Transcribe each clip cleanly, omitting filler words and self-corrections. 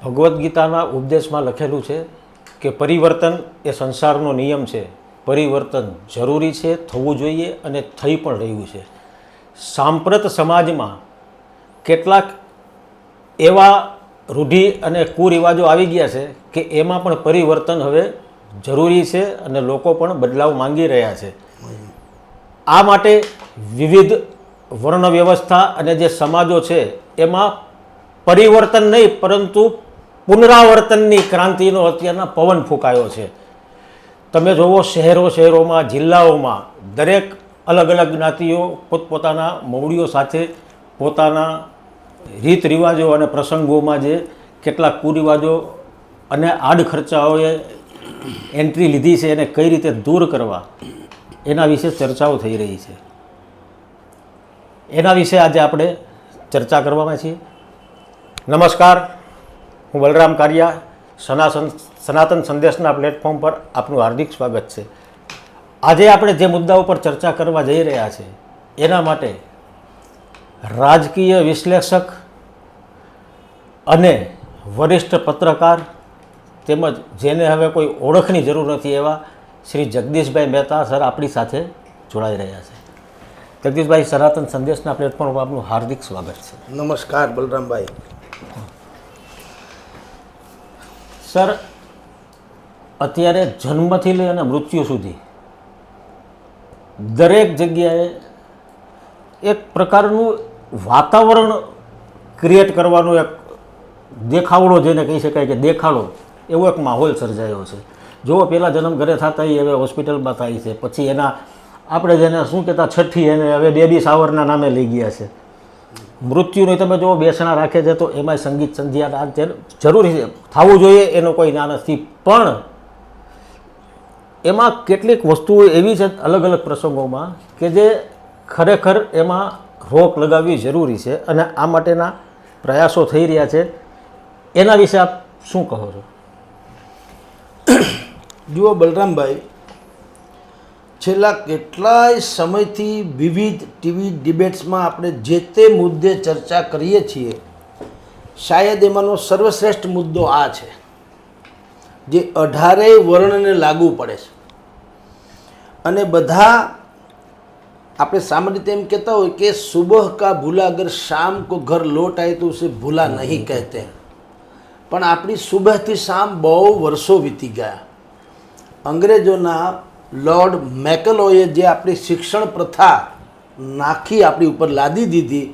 ભગવદ્ ગીતાના ઉપદેશમાં લખેલું છે કે પરિવર્તન એ સંસારનો નિયમ છે, પરિવર્તન જરૂરી છે, થવું જોઈએ અને થઈ પણ રહ્યું છે. સાંપ્રત સમાજમાં કેટલાક એવા રૂઢિ અને કુરિવાજો આવી ગયા છે કે એમાં પણ પરિવર્તન હવે જરૂરી છે અને લોકો પણ બદલાવ માંગી રહ્યા છે. આ માટે વિવિધ વર્ણ વ્યવસ્થા અને જે સમાજો છે એમાં પરિવર્તન નહીં પરંતુ પુનરાવર્તનની ક્રાંતિનો અત્યારના પવન ફૂંકાયો છે. તમે જોવો શહેરોમાં, જિલ્લાઓમાં દરેક અલગ અલગ જ્ઞાતિઓ પોતપોતાના મવડીઓ સાથે પોતાના રીત રિવાજો અને પ્રસંગોમાં જે કેટલાક કુરિવાજો અને આડખર્ચાઓએ એન્ટ્રી લીધી છે એને કઈ રીતે દૂર કરવા એના વિશે ચર્ચાઓ થઈ રહી છે. એના વિશે આજે આપણે ચર્ચા કરવામાં છીએ. નમસ્કાર, હું બલરામ કારિયા. સનાતન સંદેશના પ્લેટફોર્મ પર આપનું હાર્દિક સ્વાગત છે. આજે આપણે જે મુદ્દા ઉપર ચર્ચા કરવા જઈ રહ્યા છે એના માટે રાજકીય વિશ્લેષક અને વરિષ્ઠ પત્રકાર તેમજ જેને હવે કોઈ ઓળખની જરૂર નથી એવા શ્રી જગદીશભાઈ મહેતા સર આપણી સાથે જોડાઈ રહ્યા છે. જગદીશભાઈ, સનાતન સંદેશના પ્લેટફોર્મ પર આપનું હાર્દિક સ્વાગત છે. નમસ્કાર બલરામભાઈ. સર, અત્યારે જન્મથી લઈ અને મૃત્યુ સુધી દરેક જગ્યાએ એક પ્રકારનું વાતાવરણ ક્રિએટ કરવાનો એક દેખાવડો, જેને કહી શકાય કે દેખાડો, એવો એક માહોલ સર્જાયો છે. જો પહેલાં જન્મ ઘરે થતા હવે હોસ્પિટલમાં થાય છે, પછી એના આપણે જેને શું કહેતા છઠ્ઠી એને હવે બેબી શાવરના નામે લઈ ગયા છે. મૃત્યુની તમે જો બેસણા રાખે છે તો એમાંય સંગીત સંધ્યા જરૂરી છે, થવું જોઈએ, એનો કોઈ ના નથી. પણ એમાં કેટલીક વસ્તુઓ એવી છે અલગ અલગ પ્રસંગોમાં કે જે ખરેખર એમાં રોક લગાવવી જરૂરી છે અને આ માટેના પ્રયાસો થઈ રહ્યા છે. એના વિશે આપ શું કહો છો? જુઓ બલરામભાઈ, છેલ્લા કેટલાય સમયથી વિવિધ ટીવી ડિબેટ્સમાં આપણે જે તે મુદ્દે ચર્ચા કરીએ છીએ, શાયદ એમાંનો સર્વશ્રેષ્ઠ મુદ્દો આ છે જે 18 વર્ણને લાગુ પડે છે. અને બધા આપણે સામાન્ય રીતે એમ કહેતા હોય કે સુબહ કા ભૂલા અગર શામ કો ઘર લોટ આए તો ઉસે ભૂલા નહીં કહેતે. પણ આપણી સુબહથી શામ બહુ વર્ષો વીતી ગયા. અંગ્રેજોના લોર્ડ મેકલોએ જે આપણી શિક્ષણ પ્રથા નાખી આપણી ઉપર લાદી દીધી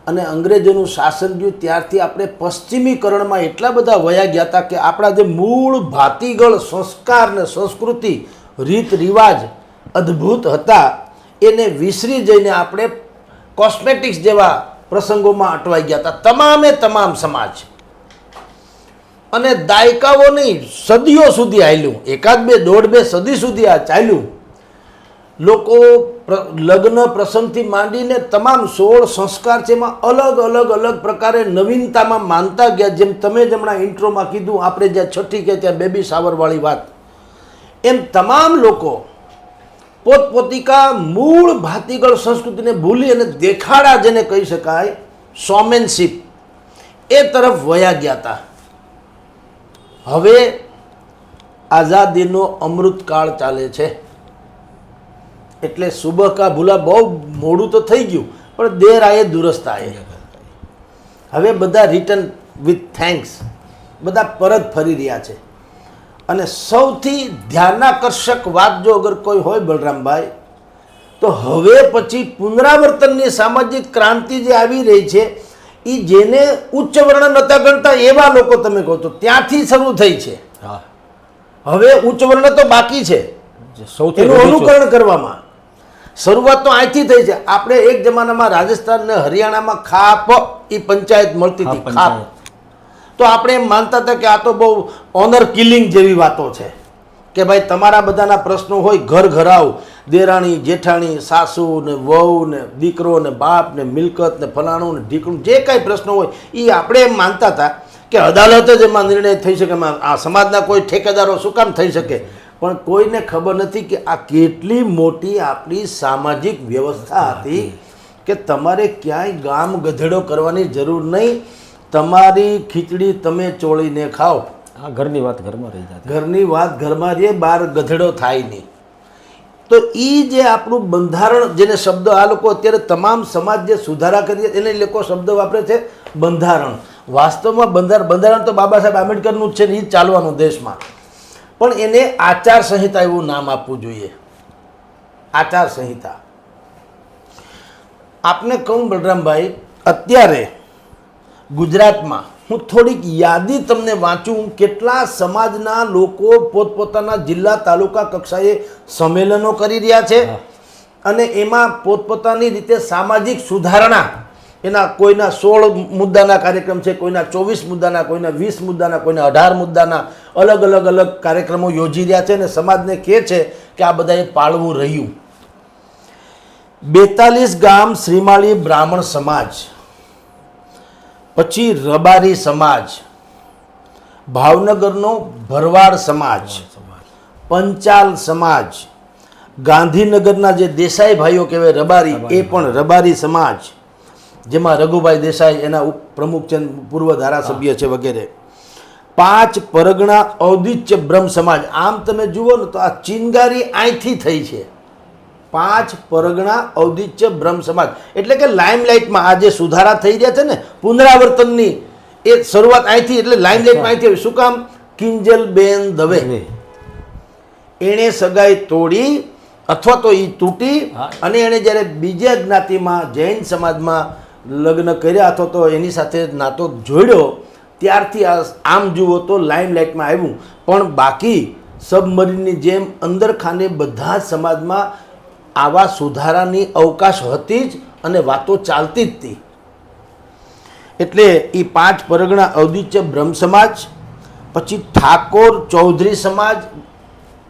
અને અંગ્રેજોનું શાસન રહ્યું, ત્યારથી આપણે પશ્ચિમીકરણમાં એટલા બધા વયા ગયા હતા કે આપણા જે મૂળ ભાતીગળ સંસ્કાર ને સંસ્કૃતિ, રીત રિવાજ અદ્ભુત હતા એને વિસરી જઈને આપણે કોસ્મેટિક્સ જેવા પ્રસંગોમાં અટવાઈ ગયા હતા, તમામે તમામ સમાજ. અને દાયકાઓ નહીં, સદીઓ સુધી ચાલ્યું, એકાદ બે દોઢ બે સદી સુધી આ ચાલ્યું. લોકો લગ્ન પ્રસંગથી માંડીને તમામ 16 સંસ્કાર છે એમાં અલગ અલગ અલગ પ્રકારે નવીનતામાં માનતા ગયા. જેમ તમે જ હમણાં ઇન્ટ્રોમાં કીધું, આપણે જ્યાં છઠ્ઠી કે ત્યાં બેબી શાવરવાળી વાત, એમ તમામ લોકો પોતપોતિકા મૂળ ભાતીગળ સંસ્કૃતિને ભૂલી અને દેખાડા, જેને કહી શકાય શોમેનશીપ, એ તરફ વયા ગયા હતા. હવે આઝાદીનો અમૃતકાળ ચાલે છે એટલે સુબહ કા ભૂલા બહુ મોડું તો થઈ ગયું, પણ દેર આયે દુરસ્ત આયે. હવે બધા રિટર્ન વિથ થેન્ક્સ, બધા પરત ફરી રહ્યા છે. અને સૌથી ધ્યાનાકર્ષક વાત જો અગર કોઈ હોય બલરામભાઈ, તો હવે પછી પુનરાવર્તનની સામાજિક ક્રાંતિ જે આવી રહી છે એ જેને ઉચ્ચ વર્ણ નહોતા ગણતા એવા લોકો તમે કહો તો ત્યાંથી શરૂ થઈ છે. હવે ઉચ્ચ વર્ણ તો બાકી છે, એનું અનુકરણ કરવામાં શરૂઆત તો અહીંથી થઈ છે. આપણે એક જમાનામાં રાજસ્થાન ને હરિયાણામાં ખાપ એ પંચાયત મળતી હતી, ખાપ. તો આપણે એમ માનતા હતા કે આ તો બહુ ઓનર કિલિંગ જેવી વાતો છે કે ભાઈ તમારા બધાના પ્રશ્નો હોય, ઘર ઘરાવ, દેરાણી જેઠાણી, સાસુ ને વહુ ને દીકરો ને બાપ ને મિલકત ને ફલાણું ને ઢીકણું, જે કાંઈ પ્રશ્નો હોય એ આપણે એમ માનતા હતા કે અદાલત જ એમાં નિર્ણય થઈ શકે, આ સમાજના કોઈ ઠેકેદારો શું કામ થઈ શકે. પણ કોઈને ખબર નથી કે આ કેટલી મોટી આપણી સામાજિક વ્યવસ્થા હતી કે તમારે ક્યાંય ગામ ગધેડો કરવાની જરૂર નહીં. તમારી ખીચડી તમે ચોળીને ખાઓ, આ ઘરની વાત ઘરમાં રહી જાય. ઘરની વાત ઘરમાં રહે, બહાર ગધેડો થાય નહીં. તો એ જે આપણું બંધારણ, જેને શબ્દ આ લોકો અત્યારે તમામ સમાજ જે સુધારા કરીએ એને લોકો શબ્દ વાપરે છે બંધારણ. વાસ્તવમાં બંધારણ તો બાબા સાહેબ આંબેડકરનું જ છે ને, એ જ ચાલવાનું દેશમાં. પણ એને આચાર સંહિતા એવું નામ આપવું જોઈએ, આચાર સંહિતા. આપને કહું બલરામભાઈ, અત્યારે ગુજરાતમાં હું થોડીક યાદી તમને વાંચું, કેટલા સમાજના લોકો પોતપોતાના જિલ્લા તાલુકા કક્ષાએ સંમેલનો કરી રહ્યા છે અને એમાં પોતપોતાની રીતે સામાજિક સુધારણા, એના કોઈના 16 મુદ્દાના કાર્યક્રમ છે, કોઈના 24 મુદ્દાના, કોઈના 20 મુદ્દાના, કોઈના 18 મુદ્દાના અલગ કાર્યક્રમો યોજી રહ્યા છે અને સમાજને કહે છે કે આ બધાએ પાળવું રહ્યું. 42 ગામ શ્રીમાળી બ્રાહ્મણ સમાજ, પછી રબારી સમાજ, ભાવનગરનો ભરવાડ સમાજ, પંચાલ સમાજ, ગાંધીનગરના જે દેસાઈ ભાઈઓ કહેવાય રબારી, એ પણ રબારી સમાજ, જેમાં રઘુભાઈ દેસાઈ એના પ્રમુખ છે, પૂર્વ ધારાસભ્ય છે વગેરે. 5 પરગણા ઔદિત્ય બ્રહ્મ સમાજ. આમ તમે જુઓ ને તો આ ચિનગારી અહીંથી થઈ છે. 5 પરગણા ઔદિત્ય બ્રહ્મ સમાજ એટલે કે લાઇમલાઇટમાં આ જે સુધારા થઈ રહ્યા છે ને, પુનરાવર્તનની એ શરૂઆત અહીંથી, એટલે લાઇમલાઇટમાં અહીંથી આવી. શું કામ? કિંજલબેન દવે, એણે સગાઈ તોડી અથવા તો એ તૂટી અને એણે જ્યારે બીજા જ્ઞાતિમાં જૈન સમાજમાં લગ્ન કર્યા અથવા તો એની સાથે નાતો જોડ્યો, ત્યારથી આમ જુઓ તો લાઇમલાઇટમાં આવ્યું. પણ બાકી સબમરીનની જેમ અંદર ખાને બધા જ સમાજમાં આવા સુધારાની અવકાશ હતી જ અને વાતો ચાલતી જ હતી. એટલે એ 5 પરગણા ઔદિત્ય બ્રહ્મ સમાજ, પછી ઠાકોર ચૌધરી સમાજ,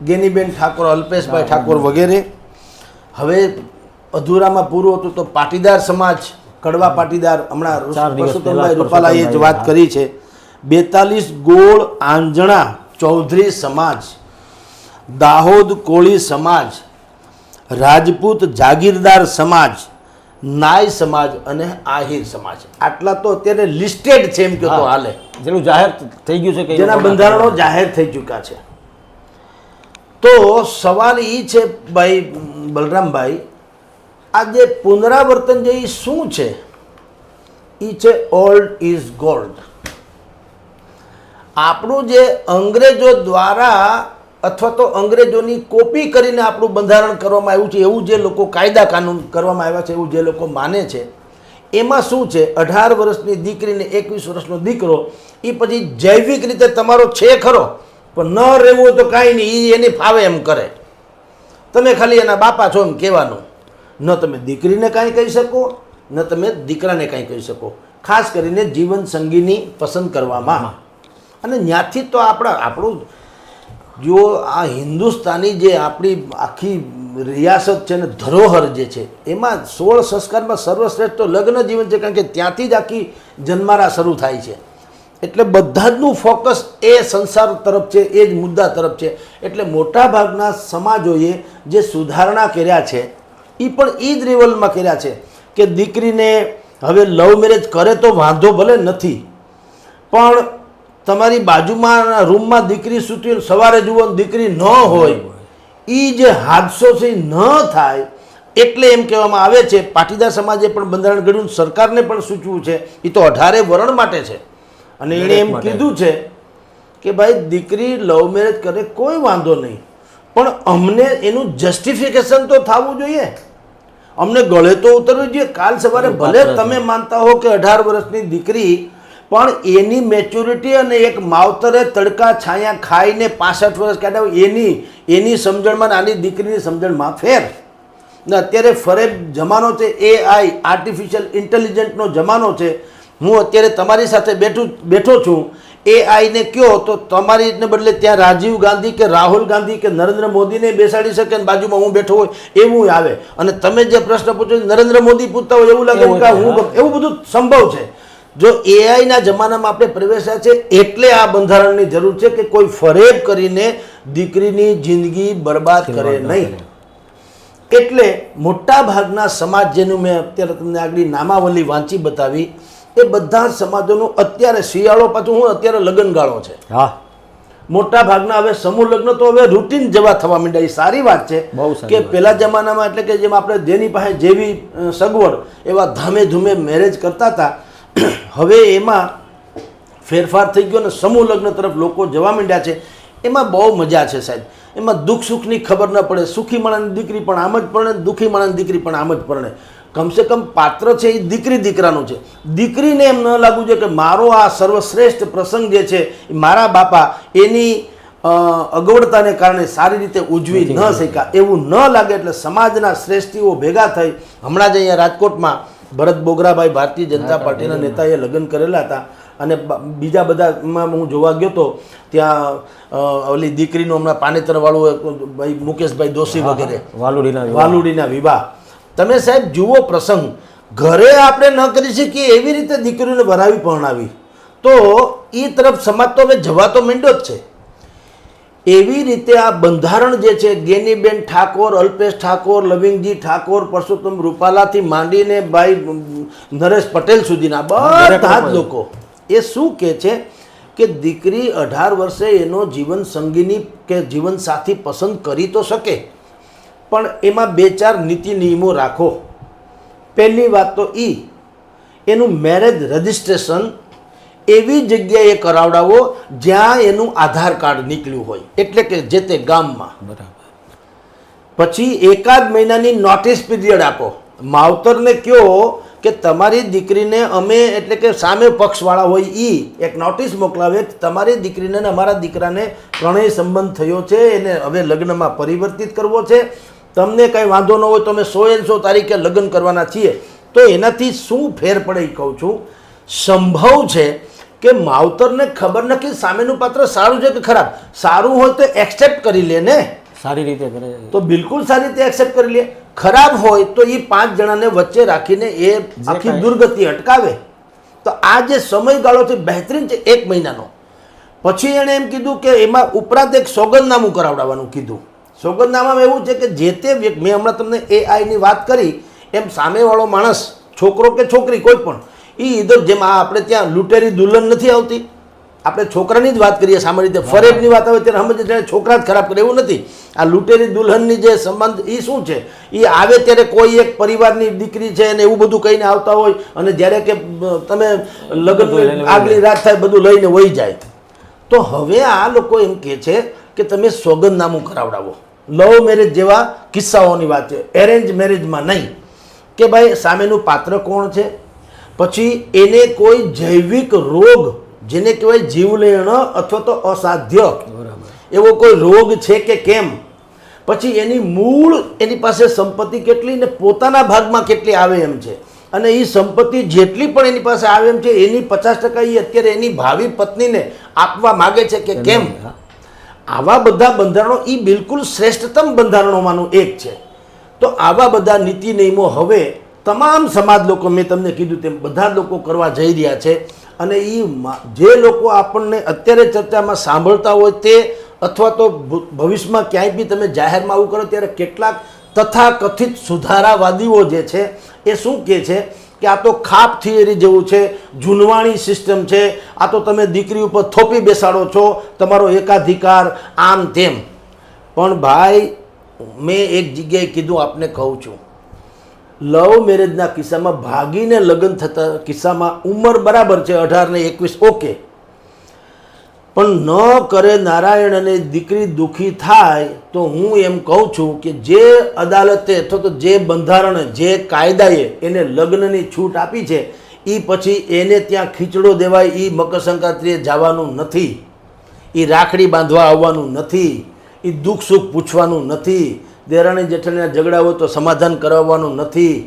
ગેનીબેન ઠાકોર, અલ્પેશભાઈ ઠાકોર વગેરે. હવે અધૂરામાં પૂરું હતું તો પાટીદાર સમાજ, કડવા પાટીદાર, હમણાં પરસોત્તમભાઈ રૂપાલાએ જ વાત કરી છે. 42 ગોળ આંજણા ચૌધરી સમાજ, દાહોદ કોળી સમાજ, રાજપૂત જાગીરદાર સમાજ, નાય સમાજ અને આહિર સમાજ. આટલા તો અત્યારે લિસ્ટેડ છે એમ કે તો હાલે, જેનું જાહેર થઈ ગયું છે કે જેના બંધારણો જાહેર થઈ ચૂક્યા છે. તો સવાલ એ છે ભાઈ બલરામભાઈ, આ જે પુનરાવર્તન જે શું છે? એ છે ઓલ્ડ ઇઝ ગોલ્ડ. આપણું જે અંગ્રેજો દ્વારા અથવા તો અંગ્રેજોની કોપી કરીને આપણું બંધારણ કરવામાં આવ્યું છે, એવું જે લોકો કાયદા કાનૂન કરવામાં આવ્યા છે એવું જે લોકો માને છે, એમાં શું છે? 18 વર્ષની દીકરીને 21 વર્ષનો દીકરો, એ પછી જૈવિક રીતે તમારો છે ખરો, પણ ન રહેવું હોય તો કાંઈ નહીં, એ એની ફાવે એમ કરે. તમે ખાલી એના બાપા છો એમ કહેવાનું. ન તમે દીકરીને કાંઈ કહી શકો, ન તમે દીકરાને કાંઈ કહી શકો, ખાસ કરીને જીવન સંગીની પસંદ કરવામાં. અને ત્યાંથી તો આપણું જો આ હિન્દુસ્તાની જે આપણી આખી રિયાસત છે ને, ધરોહર જે છે, એમાં 16 સંસ્કારમાં સર્વશ્રેષ્ઠ તો લગ્ન જીવન છે, કારણ કે ત્યાંથી જ આખી જન્મારા શરૂ થાય છે. એટલે બધા જનું ફોકસ એ સંસાર તરફ છે, એ જ મુદ્દા તરફ છે. એટલે મોટાભાગના સમાજોએ જે સુધારણા કર્યા છે એ પણ એ જ લેવલમાં કર્યા છે કે દીકરીને હવે લવ મેરેજ કરે તો વાંધો ભલે નથી, પણ તમારી બાજુમાં રૂમમાં દીકરી સૂતી હોય, સવારે જુઓ દીકરી ન હોય, એ જે હાદસો છે એ ન થાય. એટલે એમ કહેવામાં આવે છે, પાટીદાર સમાજે પણ બંધારણ ઘડ્યું, સરકારને પણ સૂચવું છે, એ તો 18 વરણ માટે છે. અને એણે એમ કીધું છે કે ભાઈ દીકરી લવ મેરેજ કરે કોઈ વાંધો નહીં, પણ અમને એનું જસ્ટિફિકેશન તો થવું જોઈએ, અમને ગળે તો ઉતરવું જોઈએ. કાલ સવારે ભલે તમે માનતા હો કે 18 વર્ષની દીકરી, પણ એની મેચ્યોરિટી અને એક માવતરે તડકા છાયા ખાઈને 65 વર્ષ કાઢ્યા, એની સમજણમાં આની દીકરીની સમજણમાં ફેર. ને અત્યારે ફરેબ જમાનો છે, AI આર્ટિફિશિયલ ઇન્ટેલિજન્ટનો જમાનો છે. હું અત્યારે તમારી સાથે બેઠો છું, AIને કહો તો તમારીને બદલે ત્યાં રાજીવ ગાંધી કે રાહુલ ગાંધી કે નરેન્દ્ર મોદીને બેસાડી શકે અને બાજુમાં હું બેઠો હોય એવું આવે. અને તમે જે પ્રશ્ન પૂછો નરેન્દ્ર મોદી પૂછતા હોય એવું લાગે કે હું, એવું બધું સંભવ છે. જો AIના જમાનામાં આપણે પ્રવેશ્યા છે, એટલે આ બંધારણની જરૂર છે કે કોઈ ફરેબ કરીને દીકરીની જિંદગી બરબાદ કરે નહીં. એટલે મોટા ભાગના સમાજ, જેનું મેં અત્યારે તમને આગળ નામાવલી વાંચી બતાવી, એ બધા સમાજોનું અત્યારે શિયાળો પાછું હું અત્યારે લગ્નગાળો છે. હા, મોટા ભાગના હવે સમૂહ લગ્ન તો હવે રૂટીન જેવા થવા માંડ્યા. એ સારી વાત છે બહુ સારી કે વાત. પહેલા જમાનામાં એટલે કે જેમ આપણે જેની પાસે જેવી સગવડ એવા ધામે ધૂમે મેરેજ કરતા હતા. હવે એમાં ફેરફાર થઈ ગયો ને સમૂહ લગ્ન તરફ લોકો જવા માંડ્યા છે. એમાં બહુ મજા છે સાહેબ. એમાં દુઃખ સુખની ખબર ન પડે. સુખી માણસની દીકરી પણ આમ જ પરણે, દુઃખી માણસની દીકરી પણ આમ જ પરણે. કમસે કમ પાત્ર છે એ દીકરી દીકરાનું છે. દીકરીને એમ ન લાગવું જોઈએ કે મારો આ સર્વશ્રેષ્ઠ પ્રસંગ જે છે એ મારા બાપા એની અગવડતાને કારણે સારી રીતે ઉજવી ન શક્યા એવું ન લાગે. એટલે સમાજના શ્રેષ્ઠીઓ ભેગા થઈ હમણાં જ અહીંયા રાજકોટમાં ભરત બોગરાભાઈ ભારતીય જનતા પાર્ટીના નેતાએ લગ્ન કરેલા હતા અને બીજા બધામાં હું જોવા ગયો તો ત્યાં ઓલી દીકરીનું હમણાં પાનેતરવાળું ભાઈ મુકેશભાઈ દોશી વગેરે વાલુડીના વિવાહ. તમે સાહેબ જુઓ પ્રસંગ ઘરે આપણે ન કરી શકીએ એવી રીતે દીકરીઓને વરાવી પરણાવી તો એ તરફ સમાજ તો હવે જવા તો માંડ્યો જ છે. એવી રીતે આ બંધારણ જે છે ગેનીબેન ઠાકોર, અલ્પેશ ઠાકોર, લવિંગજી ઠાકોર, પરસોત્તમ રૂપાલાથી માંડીને ભાઈ નરેશ પટેલ સુધીના બધા જ લોકો એ શું કહે છે કે દીકરી 18 વર્ષે એનો જીવન સંગીની કે જીવન સાથી પસંદ કરી તો શકે પણ એમાં 2-4 નીતિ નિયમો રાખો. પહેલી વાત તો એનું મેરેજ રજિસ્ટ્રેશન એવી જગ્યાએ કરાવડાવો જ્યાં એનું આધાર કાર્ડ નીકળ્યું હોય એટલે કે જે તે ગામમાં. બરાબર. પછી 1 મહિનાની નોટિસ પીરિયડ આપો. માવતરને કહો કે તમારી દીકરીને અમે એટલે કે સામે પક્ષવાળા હોય એક નોટિસ મોકલાવે કે તમારી દીકરીને અમારા દીકરાને પ્રણય સંબંધ થયો છે, એને હવે લગ્નમાં પરિવર્તિત કરવો છે, તમને કંઈ વાંધો ન હોય તો અમે 100 તારીખે લગ્ન કરવાના છીએ. તો એનાથી શું ફેર પડે એ કહું છું. સંભવ છે કે માવતરને ખબર નથી સામેનું પાત્ર સારું છે કે ખરાબ. સારું હોય તો એક્સેપ્ટ કરી લે ને, સારી રીતે કરે તો બિલકુલ સારી રીતે એક્સેપ્ટ કરી લે. ખરાબ હોય તો એ 5 જણાને વચ્ચે રાખીને એ આખી દુર્ગતિ અટકાવે. તો આ જે સમયગાળો છે બહેતરીન છે 1 મહિનાનો. પછી એણે એમ કીધું કે એમાં ઉપરાંત એક સોગંદનામું કરાવડાવવાનું કીધું. સોગંદનામામાં એવું છે કે જે તે વ્યક્તિ, મેં હમણાં તમને એઆઈની વાત કરી એમ સામેવાળો માણસ છોકરો કે છોકરી કોઈ પણ એ ઇધર જેમ આપણે ત્યાં લૂંટેરી દુલ્હન નથી આવતી, આપણે છોકરાની જ વાત કરીએ સામાન્ય રીતે. ફરેબની વાત આવે ત્યારે સમજે ત્યારે છોકરા જ ખરાબ કરે એવું નથી. આ લૂંટેરી દુલ્હનની જે સંબંધ એ શું છે એ આવે ત્યારે કોઈ એક પરિવારની દીકરી છે અને એવું બધું કહીને આવતા હોય અને જ્યારે કે તમે લગ્ન આગલી રાત થાય બધું લઈને વહી જાય. તો હવે આ લોકો એમ કહે છે કે તમે સોગંદનામું કરાવડાવો. લવ મેરેજ જેવા કિસ્સાઓની વાત છે, એરેન્જ મેરેજમાં નહીં. કે ભાઈ સામેનું પાત્ર કોણ છે, પછી એને કોઈ જૈવિક રોગ જેને કહેવાય જીવલેણ અથવા તો અસાધ્ય એવો કોઈ રોગ છે કે કેમ, પછી એની મૂળ એની પાસે સંપત્તિ કેટલી ને પોતાના ભાગમાં કેટલી આવે એમ છે, અને એ સંપત્તિ જેટલી પણ એની પાસે આવે એમ છે એની 50% એ અત્યારે એની ભાવિ પત્નીને આપવા માગે છે કે કેમ. આવા બધા બંધારણો એ બિલકુલ શ્રેષ્ઠતમ બંધારણોમાંનું એક છે. તો આવા બધા નીતિ નિયમો હવે તમામ સમાજ લોકો, મેં તમને કીધું તેમ બધા લોકો કરવા જઈ રહ્યા છે. અને એ જે લોકો આપણને અત્યારે ચર્ચામાં સાંભળતા હોય તે અથવા તો ભવિષ્યમાં ક્યાંય બી તમે જાહેરમાં આવું કરો ત્યારે કેટલાક તથાકથિત સુધારાવાદીઓ જે છે એ શું કહે છે કે આ તો ખાપ થિયરી જેવું છે, જૂનવાણી સિસ્ટમ છે, આ તો તમે દીકરી ઉપર થોપી બેસાડો છો, તમારો એકાધિકાર આમ તેમ. પણ ભાઈ મેં એક જગ્યાએ કીધું, આપને કહું છું, લવ મેરેજના કિસ્સામાં ભાગીને લગ્ન થતા કિસ્સામાં ઉંમર બરાબર છે 18 ને 21 ઓકે, પણ ન કરે નારાયણ અને દીકરી દુઃખી થાય તો હું એમ કહું છું કે જે અદાલતે અથવા તો જે બંધારણે જે કાયદાએ એને લગ્નની છૂટ આપી છે એ પછી એને ત્યાં ખીચડો દેવાય એ મકર સંક્રાંતિએ જવાનું નથી, એ રાખડી બાંધવા આવવાનું નથી, એ દુઃખ સુખ પૂછવાનું નથી, દેરાણી જેઠાણીના ઝઘડા હોય તો સમાધાન કરાવવાનું નથી.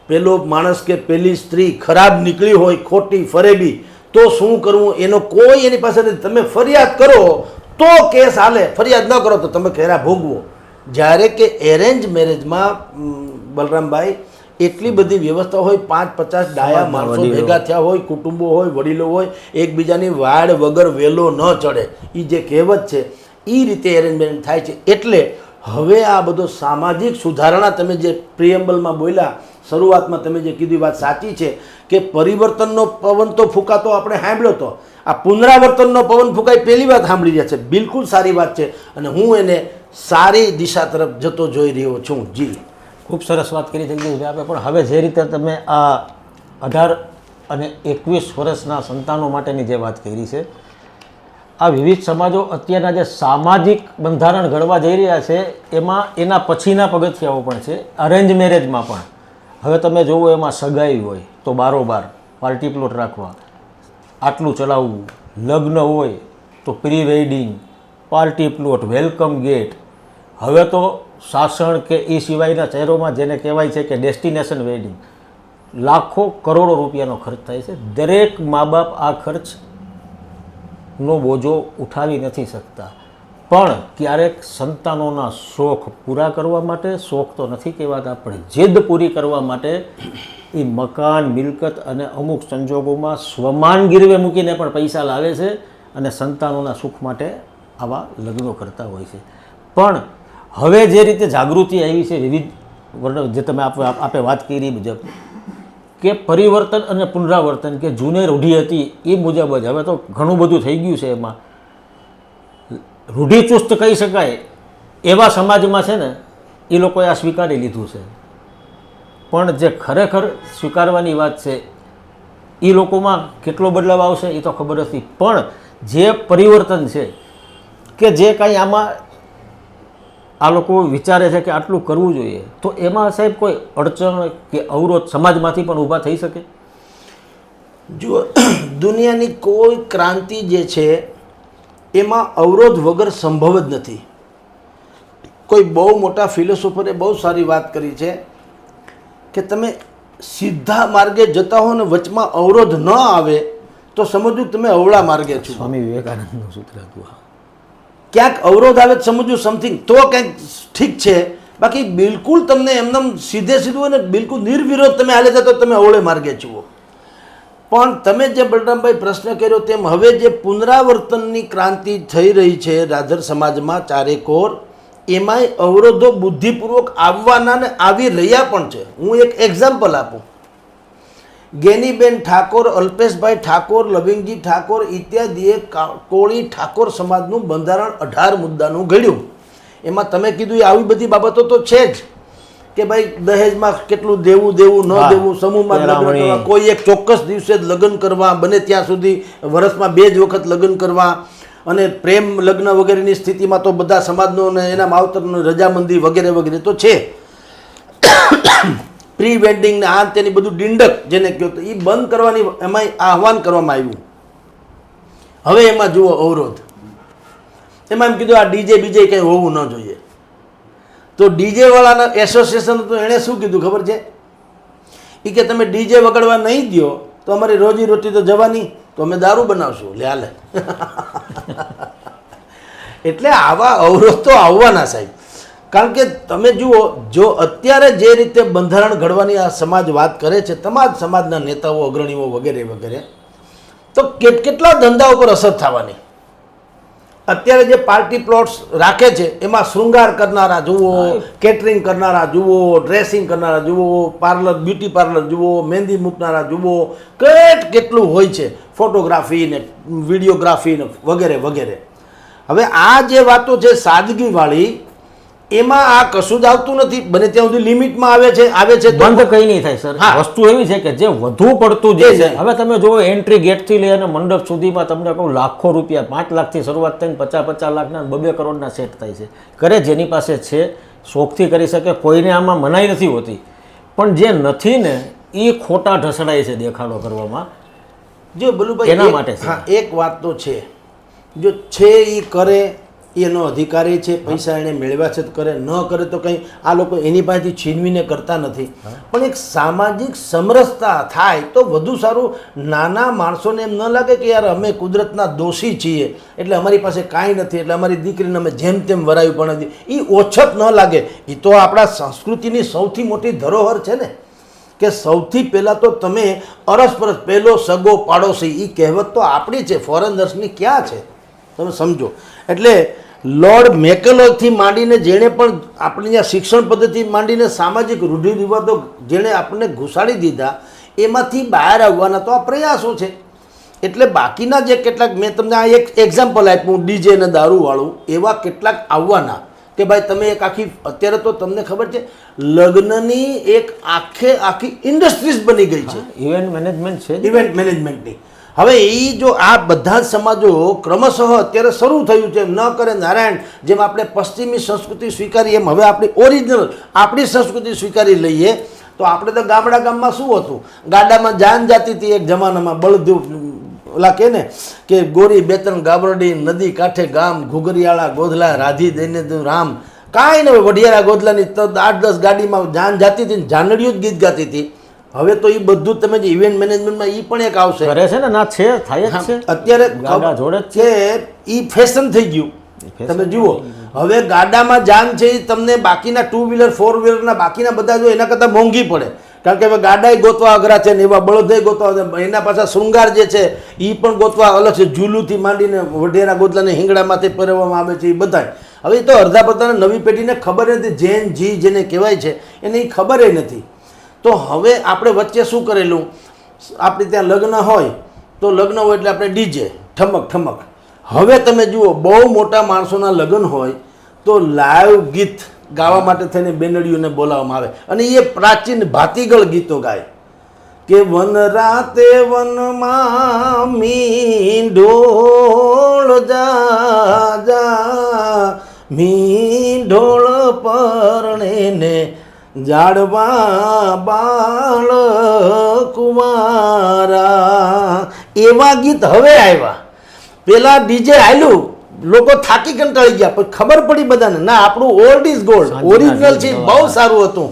પેલો માણસ કે પેલી સ્ત્રી ખરાબ નીકળી હોય, ખોટી ફરેબી, તો શું કરવું એનો કોઈ એની પાસે નથી. તમે ફરિયાદ કરો તો કેસ હાલે, ફરિયાદ ન કરો તો તમે ઘેરા ભોગવો. જ્યારે કે એરેન્જ મેરેજમાં બલરામભાઈ એટલી બધી વ્યવસ્થા હોય, 5-50 ડાયા માણસો ભેગા થયા હોય, કુટુંબો હોય, વડીલો હોય, એકબીજાની વાડ વગર વેલો ન ચડે, એ જે કહેવત છે એ રીતે એરેન્જ મેરેજ થાય છે. એટલે હવે આ બધો સામાજિક સુધારણા તમે જે પ્રિએમ્બલમાં બોલ્યા, શરૂઆતમાં તમે જે કીધી વાત સાચી છે કે પરિવર્તનનો પવન તો ફૂંકાતો આપણે સાંભળ્યો હતો, આ પુનરાવર્તનનો પવન ફૂંકાય પહેલી વાત સાંભળી રહ્યા છે. બિલકુલ સારી વાત છે અને હું એને સારી દિશા તરફ જતો જોઈ રહ્યો છું. જી, ખૂબ સરસ વાત કરી જગદીશભાઈ આપે. પણ હવે જે રીતે તમે આ 18 અને 21 વર્ષના સંતાનો માટેની જે વાત કરી છે, આ વિવિધ સમાજો અત્યારના જે સામાજિક બંધારણ ઘડવા જઈ રહ્યા છે એમાં એના પછીના પગથિયાઓ પણ છે. અરેન્જ મેરેજમાં પણ હવે તમે જોવો એમાં સગાઈ હોય તો બારોબાર પાર્ટી પ્લોટ રાખવા, આટલું ચલાવવું, લગ્ન હોય તો pre wedding, party plot, welcome gate, હવે તો સાસણ કે એ સિવાયના શહેરોમાં જેને કહેવાય છે કે ડેસ્ટિનેશન વેડિંગ, લાખો કરોડો રૂપિયાનો ખર્ચ થાય છે. દરેક મા બાપ આ ખર્ચનો બોજો ઉઠાવી નથી શકતા, પણ ક્યારેક સંતાનોના શોખ પૂરા કરવા માટે, શોખ તો નથી કહેવાતા પણ જીદ પૂરી કરવા માટે એ મકાન, મિલકત અને અમુક સંજોગોમાં સ્વમાન ગીરવે મૂકીને પણ પૈસા લાવે છે અને સંતાનોના સુખ માટે આવા લગ્નો કરતા હોય છે. પણ હવે જે રીતે જાગૃતિ આવી છે વિવિધ વર્ણ, જે તમે આપે વાત કરી મુજબ કે પરિવર્તન અને પુનરાવર્તન, કે જૂની રૂઢિ હતી એ મુજબ જ હવે તો ઘણું બધું થઈ ગયું છે. એમાં રૂઢિચુસ્ત કહી શકાય એવા સમાજમાં છે ને એ લોકોએ આ સ્વીકારી લીધું છે. પણ જે ખરેખર સ્વીકારવાની વાત છે એ લોકોમાં કેટલો બદલાવ આવશે એ તો ખબર નથી. પણ જે પરિવર્તન છે કે જે કાંઈ આમાં આ લોકો વિચારે છે કે આટલું કરવું જોઈએ, તો એમાં સાહેબ કોઈ અડચણ કે અવરોધ સમાજમાંથી પણ ઊભા થઈ શકે? જો દુનિયાની કોઈ ક્રાંતિ જે છે એમાં અવરોધ વગર સંભવ જ નથી. કોઈ બહુ મોટા ફિલોસોફરે બહુ સારી વાત કરી છે કે તમે સીધા માર્ગે જતા હો ને વચમાં અવરોધ ન આવે તો સમજવું તમે અવળા માર્ગે છો. સ્વામી વિવેકાનંદનું સૂત્ર હતું. ક્યાંક અવરોધ આવે તો સમજવું સમથિંગ તો કંઈક ઠીક છે, બાકી બિલકુલ તમને એમનેમ સીધે સીધું અને બિલકુલ નિર્વિરોધ તમે હાલે જતો તમે અવળે માર્ગે છો. પણ તમે જે બલરામભાઈ પ્રશ્ન કર્યો તેમ હવે જે પુનરાવર્તનની ક્રાંતિ થઈ રહી છે રાધર સમાજમાં ચારેકોર, એમાંય અવરોધો બુદ્ધિપૂર્વક આવવાના ને આવી રહ્યા પણ છે. હું એક એક્ઝામ્પલ આપું. ગેનીબેન ઠાકોર, અલ્પેશભાઈ ઠાકોર, લવિંગજી ઠાકોર ઇત્યાદિએ કોળી ઠાકોર સમાજનું બંધારણ 18 મુદ્દાનું ઘડ્યું. એમાં તમે કીધું એ આવી બધી બાબતો તો છે જ કે ભાઈ દહેજમાં કેટલું દેવું ન દેવું, સમૂહમાં લગ્ન કરવા, કોઈ એક ચોક્કસ દિવસે જ લગ્ન કરવા, બને ત્યાં સુધી વર્ષમાં 2 જ વખત લગ્ન કરવા, અને પ્રેમ લગ્ન વગેરેની સ્થિતિમાં તો બધા સમાજનો અને એના માવતરનો રજામંદી વગેરે વગેરે તો છે. પ્રી વેડિંગ ને આ તેની બધું ડિંડક જેને કહો તો એ બંધ કરવાની એમાં આહવાન કરવામાં આવ્યું. હવે એમાં જુઓ અવરોધ, એમાં એમ કીધું આ ડીજે બીજે કંઈ હોવું ન જોઈએ. તો ડીજે વાળાના એસોસિએશન હતું, એણે શું કીધું ખબર છે? એ કે તમે ડીજે વગાડવા નહીં દો તો અમારી રોજી રોટી તો જવાની, તો અમે દારૂ બનાવશું. લે હાલે. એટલે આવા અવરોધ તો આવવાના સાહેબ. કારણ કે તમે જુઓ, જો અત્યારે જે રીતે બંધારણ ઘડવાની આ સમાજ વાત કરે છે, તમામ સમાજના નેતાઓ, અગ્રણીઓ વગેરે વગેરે, તો કેટલા ધંધા ઉપર અસર થવાની. અત્યારે જે પાર્ટી પ્લોટ્સ રાખે છે એમાં શૃંગાર કરનારા જુઓ, કેટરિંગ કરનારા જુઓ, ડ્રેસિંગ કરનારા જુઓ, પાર્લર, બ્યુટી પાર્લર જુઓ, મહેંદી મૂકનારા જુઓ, કેટલું હોય છે, ફોટોગ્રાફી ને વિડીયોગ્રાફી ને વગેરે વગેરે. હવે આ જે વાતો છે સાદગીવાળી, એમાં આ કશું જ આવતું નથી. બને ત્યાં સુધી લિમિટમાં આવે છે બંધ કઈ નહીં થાય સર. વસ્તુ એવી છે કે જે વધુ પડતું જે છે, હવે તમે જુઓ એન્ટ્રી ગેટથી લઈ અને મંડપ સુધીમાં તમને કહું લાખો રૂપિયા, 5 લાખથી શરૂઆત થઈને 50 લાખના 2 કરોડના સેટ થાય છે. કરે જેની પાસે છે, શોખથી કરી શકે, કોઈને આમાં મનાઈ નથી હોતી. પણ જે નથી ને એ ખોટા ઢસડાય છે દેખાડો કરવામાં. જો બલુભાઈ એના માટે હા, એક વાત તો છે, જો છે એ કરે એનો અધિકારી છે, પૈસા એને મેળવ્યા છે તો કરે, ન કરે તો કંઈ આ લોકો એની પાસેથી છીનવીને કરતા નથી. પણ એક સામાજિક સમરસતા થાય તો વધુ સારું. નાના માણસોને એમ ન લાગે કે યાર અમે કુદરતના દોષી છીએ એટલે અમારી પાસે કાંઈ નથી, એટલે અમારી દીકરીને અમે જેમ તેમ વરાયું પણ નથી, એ ઓછત ન લાગે. એ તો આપણા સંસ્કૃતિની સૌથી મોટી ધરોહર છે ને, કે સૌથી પહેલાં તો તમે અરસપરસ પહેલો સગો પાડોશી, એ કહેવત તો આપણી છે, ફોરેનર્સની ક્યાં છે, તમે સમજો. એટલે લોર્ડ મેકેલોથી માંડીને જેણે પણ આપણી ત્યાં શિક્ષણ પદ્ધતિ માંડીને સામાજિક રૂઢિરિવાજો જેણે આપણને ઘુસાડી દીધા એમાંથી બહાર આવવાના તો આ પ્રયાસો છે. એટલે બાકીના જે કેટલાક મેં તમને આ એક એક્ઝામ્પલ આપ્યું ડીજે ને દારૂવાળું, એવા કેટલાક આવવાના કે ભાઈ તમે એક આખી અત્યારે તો તમને ખબર છે લગ્નની એક આખી ઇન્ડસ્ટ્રીઝ બની ગઈ છે ઇવેન્ટ મેનેજમેન્ટ છે, ઇવેન્ટ મેનેજમેન્ટની. હવે એ જો આ બધા જ સમાજો ક્રમશઃ અત્યારે શરૂ થયું છે, ન કરે નારાયણ, જેમ આપણે પશ્ચિમી સંસ્કૃતિ સ્વીકારીએ એમ હવે આપણી ઓરિજિનલ આપણી સંસ્કૃતિ સ્વીકારી લઈએ. તો આપણે તો ગામમાં શું હતું, ગાડામાં જાન જાતી હતી એક જમાનામાં, બળદુ ઓલા કે ને કે ગોરી બેતન ગાબરડી નદી કાંઠે ગામ, ઘુઘરિયાળા ગોધલા રાધી દઈને રામ, કાંઈ નહીં વઢિયાળા ગોધલાની 8-10 ગાડીમાં જાન જાતી હતી, જાનડીઓ જ ગીત ગાતી હતી. હવે તો એ બધું તમે જે ઇવેન્ટ મેનેજમેન્ટમાં એ પણ એક આવશે, કરે છે ને ના છે, થાય જ છે અત્યારે ગાડા જોડે જ છે. એ ફેશન થઈ ગયું. તમે જુઓ હવે ગાડામાં જાન છે એ તમને બાકીના 2 વ્હીલર 4 વ્હીલરના બાકીના બધા જો એના કરતાં મોંઘી પડે, કારણ કે હવે ગાડાય ગોતવા અઘરા છે ને એવા બળદય ગોતવા, એના પાછા શૃંગાર જે છે એ પણ ગોતવા અલગ છે. ઝૂલુથી માંડીને વઢેરા ગોદલાને હિંગડામાંથી પહેરવામાં આવે છે એ બધાય. હવે એ તો અડધા બધાને નવી પેઢીને ખબર નથી, જેન જી જેને કહેવાય છે એને એ ખબર નથી. તો હવે આપણે વચ્ચે શું કરેલું, આપણે ત્યાં લગ્ન હોય તો લગ્ન હોય એટલે આપણે ડીજે ઠમક ઠમક. હવે તમે જુઓ બહુ મોટા માણસોના લગ્ન હોય તો લાઈવ ગીત ગાવા માટે થઈને બેનડીઓને બોલાવવામાં આવે, અને એ પ્રાચીન ભાતીગળ ગીતો ગાય કે વન રાતે વનમાં મીંઢોળ જા જા, મીંઢોળ પરણે ને જાડવા બાળ કુમારા, એવા ગીત હવે આવ્યા. પેલા ડીજે હાલ્યું, લોકો થાકી કંટાળી ગયા, પણ ખબર પડી બધાને ના આપણું ઓલ્ડ ઇઝ ગોલ્ડ, ઓરિજિનલ છે, બહુ સારું હતું.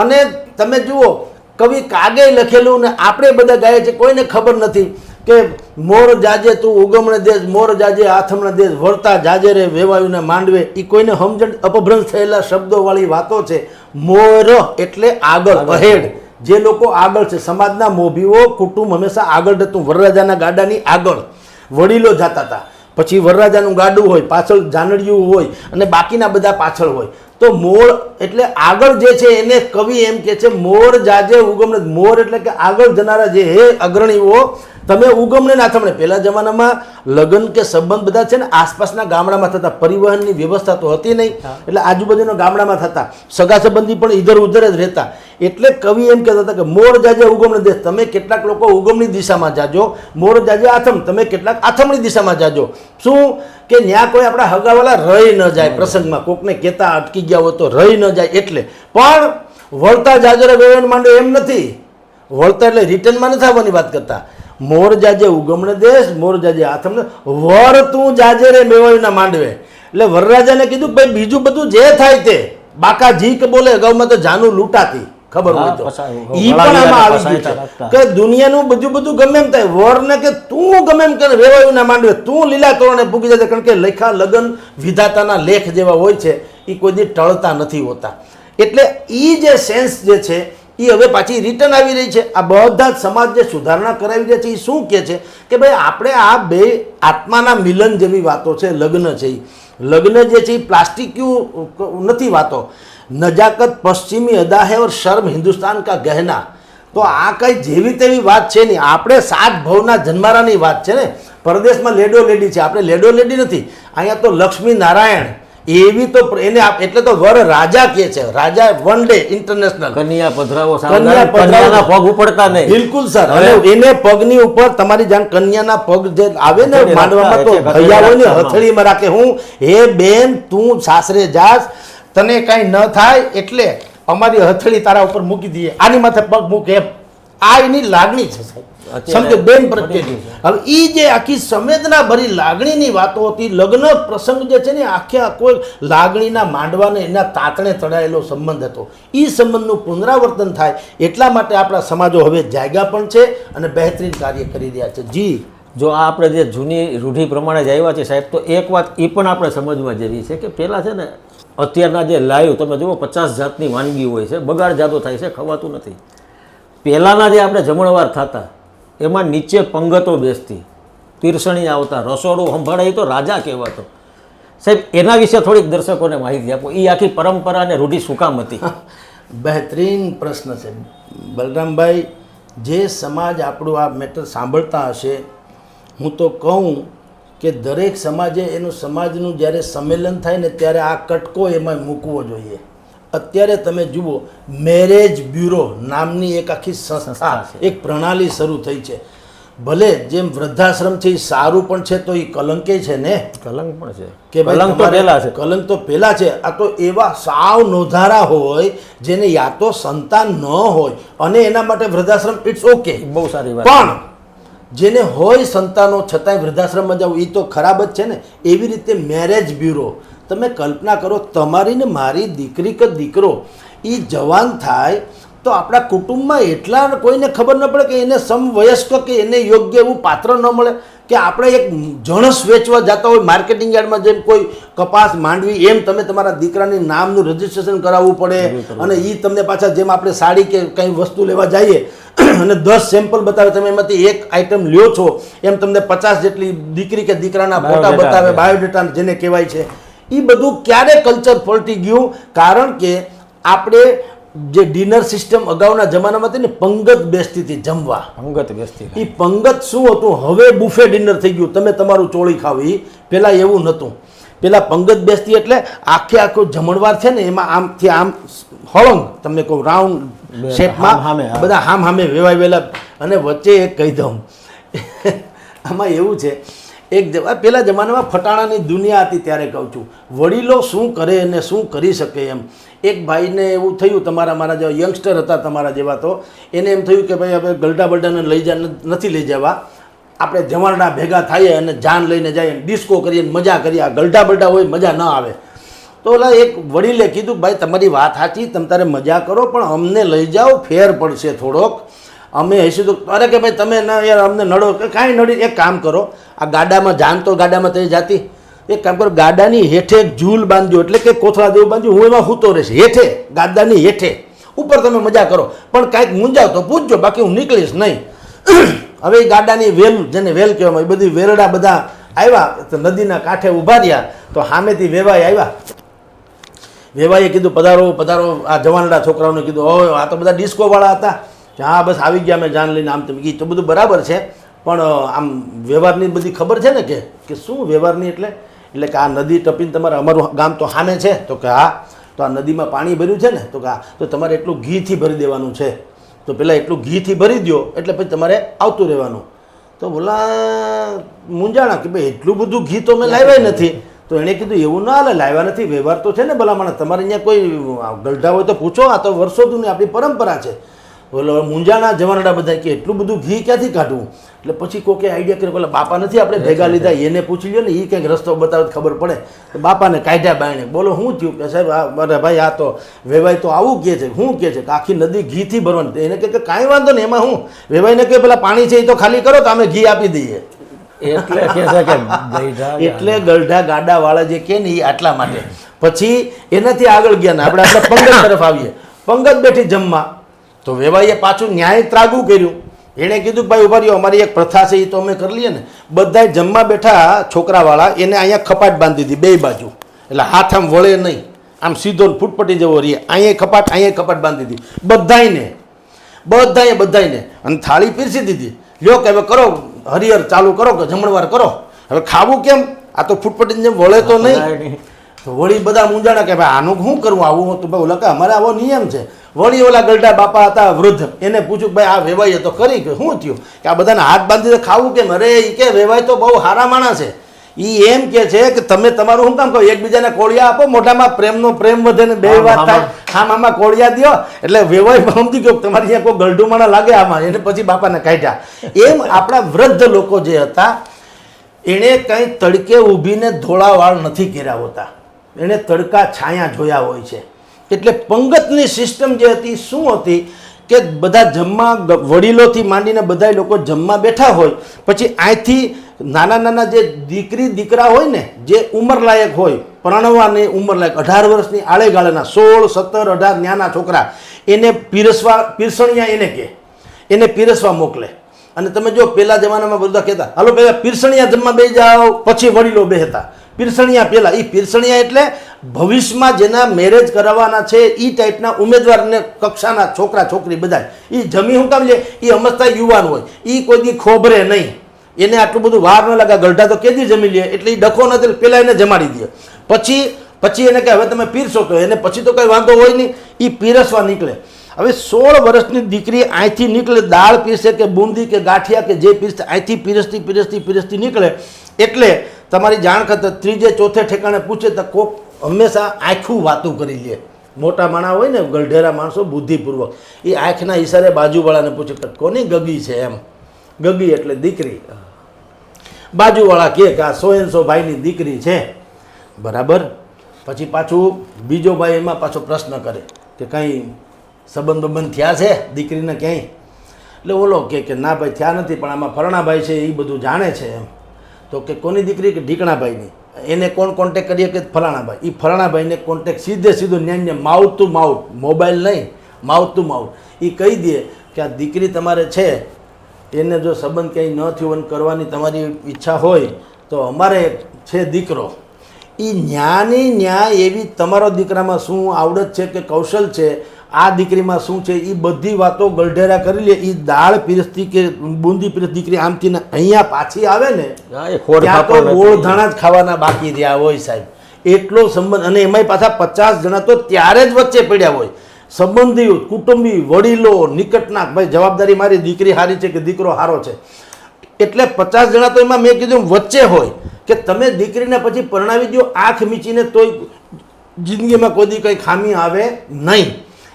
અને તમે જુઓ કવિ કાગે લખેલું ને આપણે બધા ગાય છે, કોઈને ખબર નથી કે મોર જાજે તું ઉગમણે દેશ, મોર જાજે આથમણે દેશ, વળતા જાજે રે વેવાયું ને માંડવે. એ કોઈને સમજણ અપભ્રંશ થયેલા શબ્દોવાળી વાતો છે. મોર એટલે આગળ, અહેડ, જે લોકો આગળ છે, સમાજના મોભીઓ કુટુંબ હંમેશા આગળ જતું. વરરાજાના ગાડાની આગળ વડીલો જતા હતા, પછી વરરાજાનું ગાડું હોય, પાછળ જાનડિયું હોય અને બાકીના બધા પાછળ હોય. તો મોર એટલે આગળ જે છે એને કવિ એમ કે છે મોર જાજે ઉગમણે. મોર એટલે કે આગળ જનારા જે હે અગ્રણીઓ, તમે ઉગમણે ના થમણે. પહેલા જમાનામાં લગ્ન કે સંબંધ બધા છે ને આસપાસના ગામડામાં થતા, પરિવહનની વ્યવસ્થા તો હતી નહીં, એટલે આજુબાજુના ગામડામાં થતા, સગા સંબંધી પણ ઇધર ઉધર જ રહેતા. એટલે કવિ એમ કહેતા હતા કે મોર જાજે ઉગમણે દેશ, તમે કેટલાક લોકો ઉગમની દિશામાં જાજો, મોર જાજે આથમ, તમે કેટલાક આથમણી દિશામાં જાજો. શું કે ત્યાં કોઈ આપણા હગાવાલા રહી ન જાય, પ્રસંગમાં કોકને કહેતા અટકી ગયા હોય તો રહી ન જાય. એટલે પણ વળતા જાજરે વેવણ માંડો એમ નથી, વળતા એટલે રિટર્નમાં નથી આવવાની વાત કરતા. મોર જાજે ઉગમણે દેશ, મોર જાજે આથમને, વર તું જાજે રે મેવાયુના માંડવે. એટલે વરરાજાને કીધું ભાઈ બીજું બધું જે થાય તે, બાકા જી કે બોલે અગાઉમાં તો જાનું લૂંટાતી, ખબર હોય તો ઈ પણ આમાં આવી ગયું છે કે દુનિયાનું બધું ગમે એમ થાય, વરને કે તું ગમે એમ કરે વેવાયુના માંડવે, તું લીલા તોરણે પૂગી જાય. કારણ કે લેખા લગન વિધાતાના લેખ જેવા હોય છે, એ કોઈ દી ટળતા નથી હોતા. એટલે એ જે સેન્સ જે છે એ હવે પાછી રિટર્ન આવી રહી છે. આ બધા જ સમાજ જે સુધારણા કરાવી રહ્યા છે એ શું કહે છે કે ભાઈ આપણે આ બે આત્માના મિલન જેવી વાતો છે, લગ્ન છે, લગ્ન જે છે એ પ્લાસ્ટિકનું નથી વાતો. નજાકત પશ્ચિમી અદા હૈ ઓર શર્મ હિન્દુસ્તાન કા ગહેના. તો આ કઈ જેવી તેવી વાત છે નહીં, આપણે 7 ભવના જન્મારાની વાત છે ને. પરદેશમાં લેડો લેડી છે, આપણે લેડો લેડી નથી. અહીંયા તો લક્ષ્મી નારાયણ એવી તો એને એટલે તો વર રાજા કહે છે, રાજા વન ડે ઇન્ટરનેશનલ. કન્યા પધરાવો, કન્યાના પગ ઉપડતા નહીં. બિલકુલ સર. અને એને પગની ઉપર તમારી જાણ કન્યાના પગ જે આવે ને માંડવામાં, તો ભૈયાઓની હથેળીમાં રાખે. હું હે બેન તું સાસરે જાસ, તને કાંઈ ન થાય એટલે અમારી હથેળી તારા ઉપર મૂકી દઈએ, આની માથે પગ મૂકે એમ. આ એની લાગણી છે સાહેબ, સમજો બેન પ્રત્યેની. હવે એ જે આખી સંવેદના ભરી લાગણીની વાતો હતી, લગ્ન પ્રસંગ જે છે ને આખે કોઈ લાગણીના માંડવાને એના તાતણે ચડાયેલો સંબંધ હતો. એ સંબંધનું પુનરાવર્તન થાય એટલા માટે આપણા સમાજો હવે જાગ્યા પણ છે અને બહેતરીન કાર્ય કરી રહ્યા છે. જી, જો આ આપણે જે જૂની રૂઢિ પ્રમાણે જ આવ્યા છે સાહેબ, તો એક વાત એ પણ આપણે સમજવા જેવી છે કે પહેલાં છે ને અત્યારના જે લાઈવ તમે જુઓ 50 જાતની વાનગી હોય છે, બગાડ જાદો થાય છે, ખવાતું નથી. પહેલાંના જે આપણે જમણવાર થતા એમાં નીચે પંગતો બેસતી, પીરસણી આવતા, રસોડું સંભાળાય તો રાજા કહેવાતો. સાહેબ એના વિશે થોડીક દર્શકોને માહિતી આપો. એ આખી પરંપરા અને રૂઢિ શું કામ હતી? બહેતરીન પ્રશ્ન છે બલરામભાઈ. જે સમાજ આપણું આ મેટર સાંભળતા હશે, હું તો કહું કે દરેક સમાજે એનું સમાજનું જ્યારે સંમેલન થાય ને ત્યારે આ કટકો એમાં મૂકવો જોઈએ. અત્યારે તમે જુઓ, મેરેજ બ્યુરો નામની એક આખી સંસ્થા, એક પ્રણાલી શરૂ થઈ છે. ભલે જેમ વૃદ્ધાશ્રમ છે એ સારું પણ છે, તો એ કલંકે છે ને. કલંક પણ છે કે કલંક તો પહેલા છે. કલંક તો પહેલા છે. આ તો એવા સાવ નોધારા હોય જેને યા તો સંતાન ન હોય અને એના માટે વૃદ્ધાશ્રમ ઇટ્સ ઓકે, બહુ સારી વાત. પણ જેને હોય સંતાનો છતાંય વૃદ્ધાશ્રમમાં જવું એ તો ખરાબ જ છે ને. એવી રીતે મેરેજ બ્યુરો, તમે કલ્પના કરો તમારી ને મારી દીકરી કે દીકરો એ જવાન થાય તો આપણા કુટુંબમાં એટલા કોઈને ખબર ન પડે કે એને સમવયસ્ક કે એને યોગ્ય એવું પાત્ર ન મળે, કે આપણે એક જણસ વેચવા જતા હોય માર્કેટિંગ યાર્ડમાં, જેમ કોઈ કપાસ માંડવી, એમ તમે તમારા દીકરાની નામનું રજીસ્ટ્રેશન કરાવવું પડે. અને એ તમને પાછા જેમ આપણે સાડી કે કંઈ વસ્તુ લેવા જઈએ અને 10 સેમ્પલ બતાવે, તમે એમાંથી એક આઈટમ લ્યો છો, એમ તમને 50 જેટલી દીકરી કે દીકરાના ફોટા બતાવે, બાયોડેટા જેને કહેવાય છે. એ બધું ક્યારે કલ્ચર પલટી ગયું? કારણ કે આપણે જે ડિનર સિસ્ટમ અગાઉના જમાનામાં હતી ને, પંગત બેસતી હતી જમવા. પંગત બેસતી. એ પંગત શું હતું? હવે બુફે ડિનર થઈ ગયું, તમે તમારું ચોળી ખાવ. પહેલાં એવું નહોતું. પહેલાં પંગત બેસતી એટલે આખે આખો જમણવાર છે ને, એમાં આમથી આમ હળંગ, તમને કહું રાઉન્ડ શેપમાં બધા હામ હામે વેવાયેલા. અને વચ્ચે એક કહી દઉં, આમાં એવું છે, એક પહેલા જમાનામાં ફટાણાની દુનિયા હતી. ત્યારે કહું છું, વડીલો શું કરે અને શું કરી શકે એમ. એક ભાઈને એવું થયું, મારા જેવા યંગસ્ટર હતા તમારા જેવા, તો એને એમ થયું કે ભાઈ આપણે ગલડા બલડાને નથી લઈ જવા, આપણે જવાનડા ભેગા થઈએ અને જાન લઈને જઈએ, ડિસ્કો કરીએ, મજા કરીએ. આ ગલડા બલડા હોય મજા ન આવે. તો ઓલા એક વડીલે કીધું, ભાઈ તમારી વાત સાચી, તમે તારે મજા કરો, પણ અમને લઈ જાઓ, ફેર પડશે થોડોક. અમે હસીશું તો, અરે કે ભાઈ તમે ના યાર અમને નડો, કે કાંઈ નડી. એક કામ કરો, આ ગાડામાં જાન તો ગાડામાં થઈ જાતી, એક કામ કરો, ગાડાની હેઠે એક ઝૂલ બાંધજો, એટલે કે કોથળા જેવું બાંધજો, હું એમાં સૂતો રહેશે હેઠે, ગાડાની હેઠે. ઉપર તમે મજા કરો, પણ કાંઈક મૂંઝાવ તો પૂછજો, બાકી હું નીકળીશ નહીં. હવે એ ગાડાની વેલ, જેને વેલ કહેવામાં, એ બધી વેરડા બધા આવ્યા, તો નદીના કાંઠે ઊભા રહ્યા, તો સામેથી વેવાઈ આવ્યા. વેવાઈએ કીધું, પધારો પધારો. આ જવાનડા છોકરાઓને કીધું, હવે આ તો બધા ડિસ્કોવાળા હતા. હા બસ આવી ગયા, મેં જાન લઈને. આમ તમે કીધું તો બધું બરાબર છે, પણ આમ વ્યવહારની બધી ખબર છે ને? કે શું વ્યવહારની? એટલે કે આ નદી ટપીને તમારે, અમારું ગામ તો સામે છે. તો કે હા. તો આ નદીમાં પાણી ભર્યું છે ને? તો કે હા. તો તમારે એટલું ઘીથી ભરી દેવાનું છે. તો પહેલાં એટલું ઘીથી ભરી દો, એટલે પછી તમારે આવતું રહેવાનું. તો બોલા મૂંઝાણા કે ભાઈ એટલું બધું ઘી તો મેં લાવ્યા નથી. તો એણે કીધું, એવું ના હાલે, લાવ્યા નથી, વ્યવહાર તો છે ને ભલામણ. તમારે અહીંયા કોઈ ગલઢા હોય તો પૂછો, આ તો વર્ષો જૂની આપણી પરંપરા છે. બોલો મૂંઝાણા જવાનડા બધા કે એટલું બધું ઘી ક્યાંથી કાઢવું? એટલે પછી કોકે આઈડિયા કર્યો, પેલા બાપા નથી આપણે ભેગા લીધા, એને પૂછી લ્યો ને, એ કંઈક રસ્તો બતાવે ખબર પડે. તો બાપાને કાઢ્યા બાયણે. બોલો શું થયું? કે સાહેબ અરે ભાઈ આ તો વેવાય તો આવું કહે છે. શું કહે છે? કે આખી નદી ઘીથી ભરવાની. એને કહે કે કાંઈ વાંધો નહીં, એમાં હું. વેવાઈને કહે પેલા પાણી છે એ તો ખાલી કરો, તો અમે ઘી આપી દઈએ. એટલે કે છે કે એટલે ગલઢા ગાડા વાળા જે કે ને એ આટલા માટે. પછી એનાથી આગળ ગયા ને આપણે પંગત તરફ આવીએ. પંગત બેઠી જમવા, તો વેવાઈએ પાછું ન્યાય ત્રાગું કર્યું. એણે કીધું ભાઈ ઉભા રહ્યો, અમારી એક પ્રથા છે, એ તો અમે કરી લઈએ ને. બધાય જમવા બેઠા છોકરાવાળા, એને અહીંયા ખપાટ બાંધી દીધી બે બાજુ, એટલે હાથ આમ વળે નહીં, આમ સીધો ફૂટપટ્ટી જેવો રહીએ. અહીંયા ખપાટ બાંધી દીધી બધાને, અને થાળી પીરસી દીધી. લ્યો કે હવે કરો હરિહર ચાલુ કરો, કે જમણવાર કરો. હવે ખાવું કેમ? આ તો ફૂટપટ્ટી જેમ વળે તો નહીં. તો વળી બધા મૂંઝાણા કે ભાઈ આનું શું કરવું? આવું તો ભાઈ ઓલા કે અમારે આવો નિયમ છે. વળી ઓલા ગલઢા બાપા હતા વૃદ્ધ, એને પૂછ્યું ભાઈ આ વેવાઈએ તો કરી, કે શું થયું? કે આ બધાને હાથ બાંધીને ખાવું કેમ? અરે એ કે વેવાય તો બહુ સારા માણસ છે. એ એમ કે છે કે તમે તમારું શું કામ કહો, એકબીજાને કોળિયા આપો, મોઢામાં પ્રેમ વધે ને બે વાત થાય. આમાં કોળિયા દો. એટલે વેવાય સમજી ગયો તમારી અહીંયા કોઈ ગલઢું માણા લાગે આમાં, એને પછી બાપાને કાઢ્યા. એમ આપણા વૃદ્ધ લોકો જે હતા, એણે કંઈ તડકે ઊભીને ધોળા વાળ નથી કર્યા હોતા, એણે તડકા છાયા જોયા હોય છે. એટલે પંગતની સિસ્ટમ જે હતી શું હતી કે બધા જમવા, વડીલોથી માંડીને બધા લોકો જમવા બેઠા હોય. પછી અહીંથી નાના જે દીકરા હોય ને, જે ઉંમરલાયક હોય, પરણવાની ઉંમરલાયક 18 વર્ષની આળેગાળેના, 16, 17, 18 નાના છોકરા, એને પીરસણિયા એને પીરસવા મોકલે. અને તમે જો પહેલા જમાનામાં બધા કહેતા, હાલો પહેલાં પીરસણિયા જમવા બેસી જાઓ, પછી વડીલો બેસતા. પીરસણિયા પહેલાં, એ પીરસણિયા એટલે ભવિષ્યમાં જેના મેરેજ કરાવવાના છે એ ટાઈપના ઉમેદવારને કક્ષાના છોકરા છોકરી બધા એ જમી શું કામ લે, એ અમસ્તા યુવાન હોય, એ કોઈ દી ખોબરે નહીં, એને આટલું બધું વાર ન લાગે, ગલઢા તો કેદી જમી લે, એટલે એ ડખો નથી, પહેલાં એને જમાડી દે, પછી એને કહે હવે તમે પીરસો, તો એને પછી તો કંઈ વાંધો હોય નહીં, એ પીરસવા નીકળે. હવે 16 વર્ષની દીકરી અહીંથી નીકળે, દાળ પીરસે કે બુંદી કે ગાંઠિયા કે જે પીરસે, અહીંથી પીરસતી પીરસતી પીરસતી નીકળે, એટલે તમારી જાણ ખાતર ત્રીજે ચોથે ઠેકાણે પૂછે તો કોક હંમેશા આખું વાતું કરી લે. મોટા માણસ હોય ને, ગલઢેરા માણસો બુદ્ધિપૂર્વક, એ આંખના ઈશારે બાજુવાળાને પૂછે કે કોની ગગી છે, એમ ગગી એટલે દીકરી, બાજુવાળા કહે કે આ સો ભાઈની દીકરી છે, બરાબર. પછી પાછું બીજો ભાઈ એમાં પાછો પ્રશ્ન કરે કે કંઈ સંબંધ થયા છે દીકરીને ક્યાંય, એટલે ઓલો કે ના ભાઈ થયા નથી, પણ આમાં ફરણાભાઈ છે એ બધું જાણે છે, એમ. તો કે કોની દીકરી, કે ઢીકણાભાઈની, એને કોણ કોન્ટેક્ટ કરીએ કે ફલાણાભાઈ, એ ફલાણાભાઈને કોન્ટેક્ટ સીધે ન્યાન્ય માઉથ ટુ માઉથ, મોબાઈલ નહીં, માઉથ ટુ માઉથ, એ કહી દે કે આ દીકરી તમારે છે, એને જો સંબંધ ક્યાંય ન થયો અને કરવાની તમારી ઈચ્છા હોય તો અમારે છે દીકરો, એ ન્યાની ન્યાય એવી તમારો દીકરામાં શું આવડત છે કે કૌશલ છે, આ દીકરીમાં શું છે, એ બધી વાતો ગલઢેરા કરી લે. એ દાળ પીરસતી કે બુંદી પીરસ દીકરી આમથી ને અહીંયા પાછી આવે ને, ત્યાં તો ગોળ ધાણા જ ખાવાના બાકી રહ્યા હોય સાહેબ, એટલો સંબંધ. અને એમાંય પાછા 50 જણા તો ત્યારે જ વચ્ચે પડ્યા હોય, સંબંધીઓ, કુટુંબી, વડીલો, નિકટના, ભાઈ જવાબદારી મારી, દીકરી સારી છે કે દીકરો સારો છે, એટલે 50 જણા તો એમાં મેં કીધું વચ્ચે હોય કે તમે દીકરીને પછી પરણાવી દો આંખ મીચીને, તોય જિંદગીમાં કોઈ દી કંઈ ખામી આવે નહીં.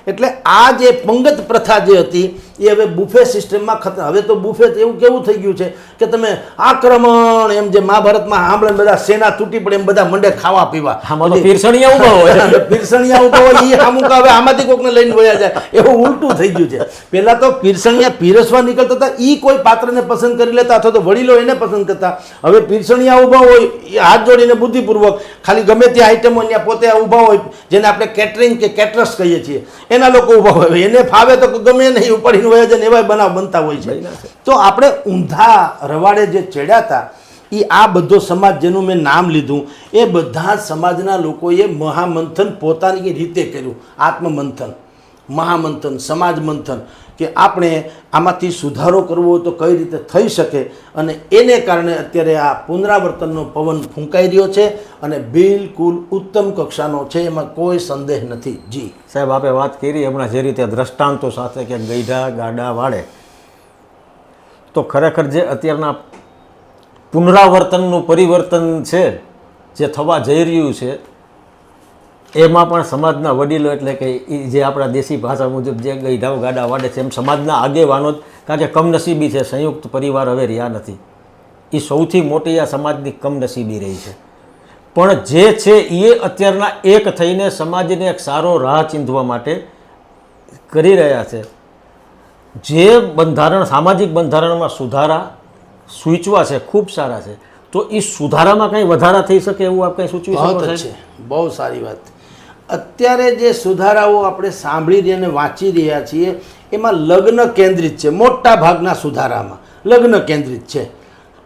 એટલે આ જે પંગત પ્રથા જે હતી એ હવે બુફે સિસ્ટમમાં ખતમ. હવે તો બુફે એવું કેવું થઈ ગયું છે કે તમે આક્રમણ, એમ જે મહાભારતમાં સાંભળે બધા સેના તૂટી પડે એમ બધા મંડે ખાવા પીવા, પીરસણિયા ઊભા હોય, પીરસણિયા ઊભા હોય, એ અમુક હવે આમાંથી કોકને લઈને વયા જાય, એવું ઉલટું થઈ ગયું છે. પહેલાં તો પીરસણિયા પીરસવા નીકળતા હતા, એ કોઈ પાત્રને પસંદ કરી લેતા અથવા તો વડીલો એને પસંદ કરતા. હવે પીરસણિયા ઊભા હોય, એ હાથ જોડીને બુદ્ધિપૂર્વક ખાલી ગમે તે આઈટમો ત્યાં પોતે ઊભા હોય, જેને આપણે કેટરિંગ કે કેટરસ કહીએ છીએ, એના લોકો ઊભા હોય, એને ફાવે તો ગમે નહીં ઉપાડીને વયા જાય, એવા બનાવ બનતા હોય છે. તો આપણે ઊંધા રવાડે જે ચડ્યા હતા, એ આ બધો સમાજ જેનું મેં નામ લીધું, એ બધા સમાજના લોકોએ મહામંથન પોતાની રીતે કર્યું, આત્મમંથન, મહામંથન, સમાજ મંથન, કે આપણે આમાંથી સુધારો કરવો હોય તો કઈ રીતે થઈ શકે. અને એને કારણે અત્યારે આ પુનરાવર્તનનો પવન ફૂંકાઈ રહ્યો છે અને બિલકુલ ઉત્તમ કક્ષાનો છે, એમાં કોઈ સંદેહ નથી. જી સાહેબ, આપણે વાત કરી હમણાં જે રીતે દ્રષ્ટાંતો સાથે કે ગઈઢા ગાડા વાળે, તો ખરેખર જે અત્યારના પુનરાવર્તનનું પરિવર્તન છે જે થવા જઈ રહ્યું છે, એમાં પણ સમાજના વડીલો, એટલે કે જે આપણા દેશી ભાષા મુજબ જે ગઈઢાઓ ગાડા વાડે છે, એમ સમાજના આગેવાનો જ, કારણ કે કમનસીબી છે, સંયુક્ત પરિવાર હવે રહ્યા નથી, એ સૌથી મોટી આ સમાજની કમનસીબી રહી છે. પણ જે છે એ અત્યારના એક થઈને સમાજને એક સારો રાહ ચીંધવા માટે કરી રહ્યા છે. જે બંધારણ, સામાજિક બંધારણમાં સુધારા સૂચવા છે, ખૂબ સારા છે, તો એ સુધારામાં કંઈ વધારા થઈ શકે એવું આપ કંઈ સૂચવી શકો છો? બહુ સારી વાત. અત્યારે જે સુધારાઓ આપણે સાંભળી રહ્યા અને વાંચી રહ્યા છીએ, એમાં લગ્ન કેન્દ્રિત છે. મોટા ભાગના સુધારામાં લગ્ન કેન્દ્રિત છે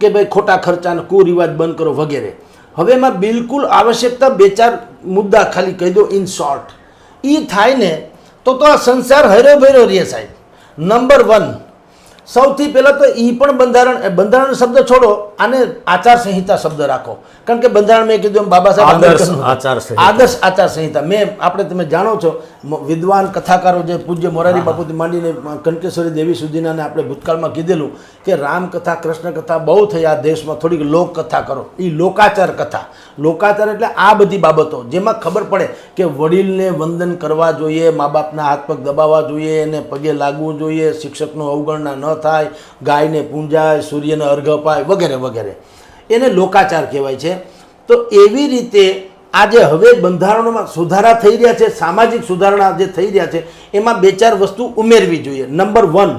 કે ભાઈ ખોટા ખર્ચાનો કુરિવાજ બંધ કરો વગેરે. હવે એમાં બિલકુલ આવશ્યકતા 2-4 મુદ્દા ખાલી કહી દો ઇન શોર્ટ. એ થાય ને તો આ સંસાર હર્યો ભર્યો રહે સાહેબ. નંબર 1, સૌથી પહેલાં તો એ પણ બંધારણ શબ્દ છોડો, આને આચાર સંહિતા શબ્દ રાખો. કારણ કે બંધારણ મેં કીધું એમ બાબા સાહેબ આદર્શ આચાર સંહિતા. આપણે તમે જાણો છો, વિદ્વાન કથાકારો જે પૂજ્ય મોરારી બાપુથી માંડીને કનકેશ્વરી દેવી સુધીના આપણે ભૂતકાળમાં કીધેલું કે રામકથા, કૃષ્ણ કથા બહુ થઈ આ દેશમાં, થોડીક લોકકથા કરો. એ લોકાચાર કથા, લોકાચાર એટલે આ બધી બાબતો જેમાં ખબર પડે કે વડીલને વંદન કરવા જોઈએ, મા બાપના હાથ પગ દબાવવા જોઈએ, એને પગે લાગવું જોઈએ, શિક્ષકનું અવગણના ન થાય, ગાયને પૂંજાય, સૂર્યને અર્ઘ અપાય વગેરે વગેરે, એને લોકાચાર કહેવાય છે. તો એવી રીતે આજે હવે બંધારણોમાં સુધારા થઈ રહ્યા છે, સામાજિક સુધારણા જે થઈ રહ્યા છે, એમાં 2-4 વસ્તુ ઉમેરવી જોઈએ. નંબર 1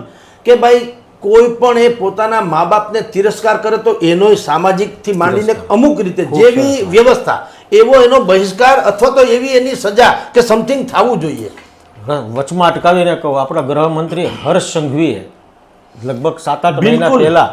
કે ભાઈ કોઈ પણ એ પોતાના મા બાપને તિરસ્કાર કરે તો એનો સામાજિકથી માંડીને અમુક રીતે જેવી વ્યવસ્થા એવો એનો બહિષ્કાર અથવા તો એવી એની સજા કે સમથિંગ થવું જોઈએ. વચમાં અટકાવીને કહું, આપણા ગૃહમંત્રી હર્ષ સંઘવીએ લગભગ 7-8 મહિના પહેલા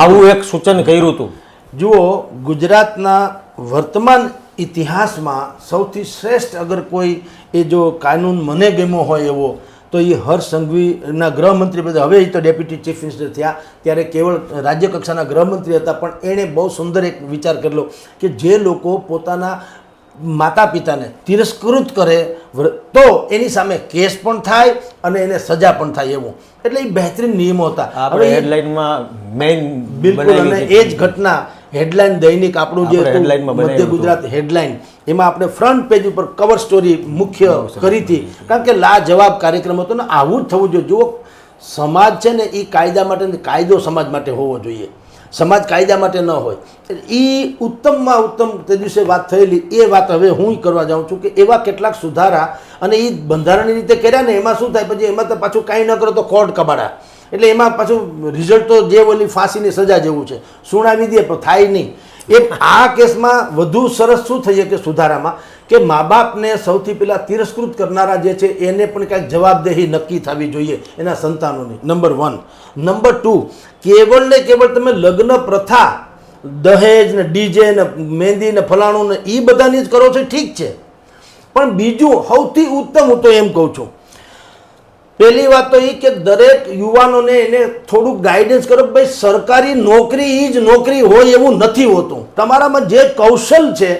આવું એક સૂચન કર્યું હતું જુઓ, ગુજરાતના વર્તમાન ઇતિહાસમાં સૌથી શ્રેષ્ઠ અગર કોઈ એ જો કાનૂન મને ગમ્યો હોય એવો તો એ હર્ષ સંઘવીના ગૃહમંત્રી પદે, હવે એ તો ડેપ્યુટી ચીફ મિનિસ્ટર થયા, ત્યારે કેવળ રાજ્ય કક્ષાના ગૃહમંત્રી હતા, પણ એણે બહુ સુંદર એક વિચાર કરેલો કે જે લોકો પોતાના માતા પિતાને તિરસ્કૃત કરે તો એની સામે કેસ પણ થાય અને એને સજા પણ થાય એવું, એટલે એ બહેતરીન નિયમો હતા. આપણે હેડલાઇનમાં મેઇન બિલકુલ, અને એ જ ઘટના હેડલાઇન દૈનિક આપણું જે મધ્ય ગુજરાત હેડલાઇન, એમાં આપણે ફ્રન્ટ પેજ ઉપર કવર સ્ટોરી મુખ્ય કરી હતી, કારણ કે લાજવાબ કાર્યક્રમ હતો ને આવું જ થવું જોઈએ. જુઓ, સમાજ છે ને એ કાયદા માટે, કાયદો સમાજ માટે હોવો જોઈએ, સમાજ કાયદા માટે ન હોય. એ ઉત્તમમાં ઉત્તમ તે દિવસે વાત થયેલી એ વાત હવે હું કરવા જાઉં છું કે એવા કેટલાક સુધારા અને એ બંધારણની રીતે કર્યા ને એમાં શું થાય, પછી એમાં તો પાછું કાંઈ ન કરો તો કોર્ટ કબાડા, એટલે એમાં પાછું રિઝલ્ટ તો જે ઓલી ફાંસીની સજા જેવું છે, સુનાવી દે પણ થાય નહીં. એ આ કેસમાં વધુ સરસ શું થઈ કે સુધારામાં કે મા બાપને સૌથી પહેલાં તિરસ્કૃત કરનારા જે છે એને પણ કાંઈક જવાબદેહી નક્કી થવી જોઈએ એના સંતાનોની, નંબર 1. નંબર 2, કેવળ ને કેવળ તમે લગ્ન પ્રથા, દહેજ ને ડીજે ને મહેંદી ને ફલાણું ને એ બધાની જ કરો છો, ઠીક છે, પણ બીજું સૌથી ઉત્તમ હું તો એમ કહું છું, પહેલી વાત તો એ કે દરેક યુવાનોને એને થોડુંક ગાઈડન્સ કરો. ભાઈ, સરકારી નોકરી એ જ નોકરી હોય એવું નથી હોતું. તમારામાં જે કૌશલ છે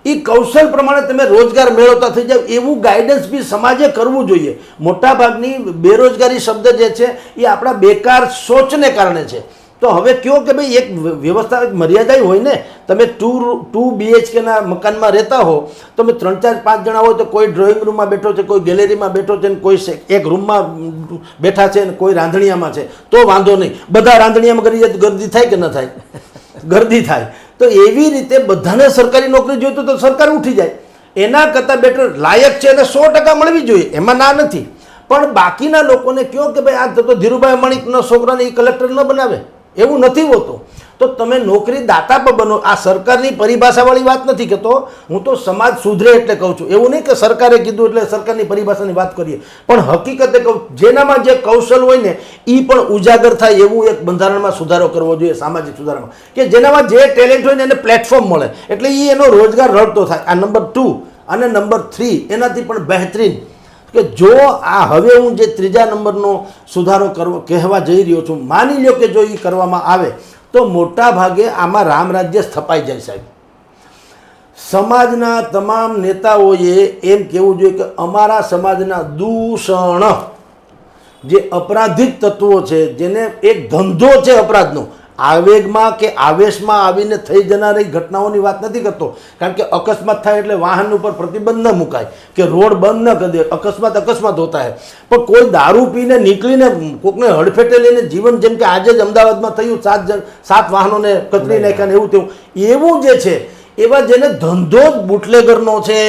એ કૌશલ પ્રમાણે તમે રોજગાર મેળવતા થઈ જાવ એવું ગાઈડન્સ બી સમાજે કરવું જોઈએ. મોટાભાગની બેરોજગારી શબ્દ જે છે એ આપણા બેકાર સોચને કારણે છે. તો હવે કહો કે ભાઈ એક વ્યવસ્થા, એક મર્યાદા હોય ને, તમે 2 BHKના મકાનમાં રહેતા હો, તમે 3, 4, 5 જણા હોય તો કોઈ ડ્રોઈંગ રૂમમાં બેઠો છે, કોઈ ગેલેરીમાં બેઠો છે, કોઈ એક રૂમમાં બેઠા છે ને કોઈ રાંધણીયામાં છે, તો વાંધો નહીં. બધા રાંધણીયામાં કરી જાય તો ગર્દી થાય કે ન થાય? ગર્દી થાય. તો એવી રીતે બધાને સરકારી નોકરી જોઈતું તો સરકાર ઉઠી જાય. એના કરતાં બેટર લાયક છે એને 100% મળવી જોઈએ, એમાં ના નથી, પણ બાકીના લોકોને કહો કે ભાઈ આ તો ધીરુભાઈ અંબાણીના છોકરાને એ કલેક્ટર ન બનાવે, એવું નથી હોતું. તો તમે નોકરી દાતા પર બનો. આ સરકારની પરિભાષાવાળી વાત નથી કહેતો હું, તો સમાજ સુધરે એટલે કહું છું. એવું નહીં કે સરકારે કીધું એટલે સરકારની પરિભાષાની વાત કરીએ, પણ હકીકતે કહું, જેનામાં જે કૌશલ હોય ને એ પણ ઉજાગર થાય એવું એક બંધારણમાં સુધારો કરવો જોઈએ, સામાજિક સુધારામાં, કે જેનામાં જે ટેલેન્ટ હોય ને એને પ્લેટફોર્મ મળે, એટલે એ એનો રોજગાર રળતો થાય. આ નંબર 2. અને નંબર 3 એનાથી પણ બહેતરીન કે જો આ હવે હું જે 3જા નંબરનો સુધારો કહેવા જઈ રહ્યો છું, માની લો કે જો એ કરવામાં આવે તો મોટા ભાગે આમાં રામ રાજ્ય સ્થપાઈ જાય. સાહેબ, સમાજના તમામ નેતાઓએ એમ કહેવું જોઈએ કે અમારા સમાજના દૂષણ, જે અપરાધિક તત્વો છે, જેને એક ધંધો છે અપરાધનો, આવેગમાં કે આવેશમાં આવીને થઈ જનારી ઘટનાઓની વાત નથી કરતો, કારણ કે અકસ્માત થાય એટલે વાહન ઉપર પ્રતિબંધ ન મુકાય કે રોડ બંધ ન કરી દે, અકસ્માત હોતા હે, પણ કોઈ દારૂ પીને નીકળીને કોકને હડફેટે લઈને જીવન, જેમ કે આજે જ અમદાવાદમાં થયું, 7 વાહનોને કતરી નાખ્યા ને એવું તેવું, એવું જે છે એવા જેને ધંધો બુટલેગરનો છે,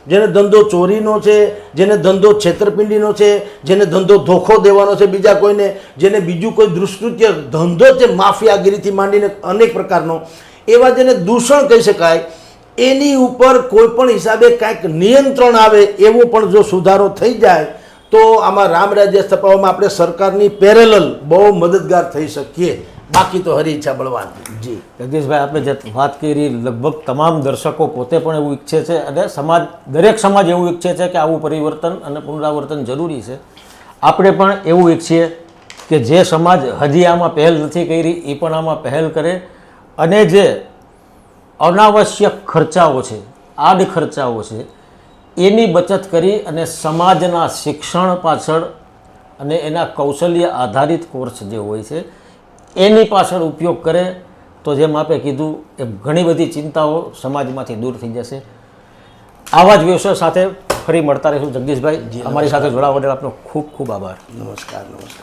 જેને ધંધો ચોરીનો છે, જેને ધંધો છેતરપિંડીનો છે, જેને ધંધો ધોખો દેવાનો છે બીજા કોઈને, જેને બીજું કોઈ દુષ્કૃત્ય ધંધો છે, માફિયાગીરીથી માંડીને અનેક પ્રકારનો, એવા જેને દૂષણ કહી શકાય, એની ઉપર કોઈ પણ હિસાબે કાંઈક નિયંત્રણ આવે એવો પણ જો સુધારો થઈ જાય તો આમાં રામ રાજ્ય સ્થાપવામાં આપણે સરકારની પેરેલલ બહુ મદદગાર થઈ શકીએ. બાકી તો હરી ઈચ્છા બળવાન. જી જગદીશભાઈ, આપણે જે વાત કરી લગભગ તમામ દર્શકો પોતે પણ એવું ઈચ્છે છે અને દરેક સમાજ એવું ઈચ્છે છે કે આવું પરિવર્તન અને પુનરાવર્તન જરૂરી છે. આપણે પણ એવું ઈચ્છીએ કે જે સમાજ હજી આમાં પહેલ નથી કરી એ પણ આમાં પહેલ કરે અને જે અનાવશ્યક ખર્ચાઓ છે, આડ ખર્ચાઓ છે, એની બચત કરી અને સમાજના શિક્ષણ પાછળ અને એના કૌશલ્ય આધારિત કોર્સ જે હોય છે એની પાછળ ઉપયોગ કરે તો જેમ આપે કીધું એ ઘણી બધી ચિંતાઓ સમાજમાંથી દૂર થઈ જશે. આવા જ વિષયો સાથે ફરી મળતા રહીશું. જગદીશભાઈ, અમારી સાથે જોડાવા બદલ આપનો ખૂબ ખૂબ આભાર. નમસ્કાર.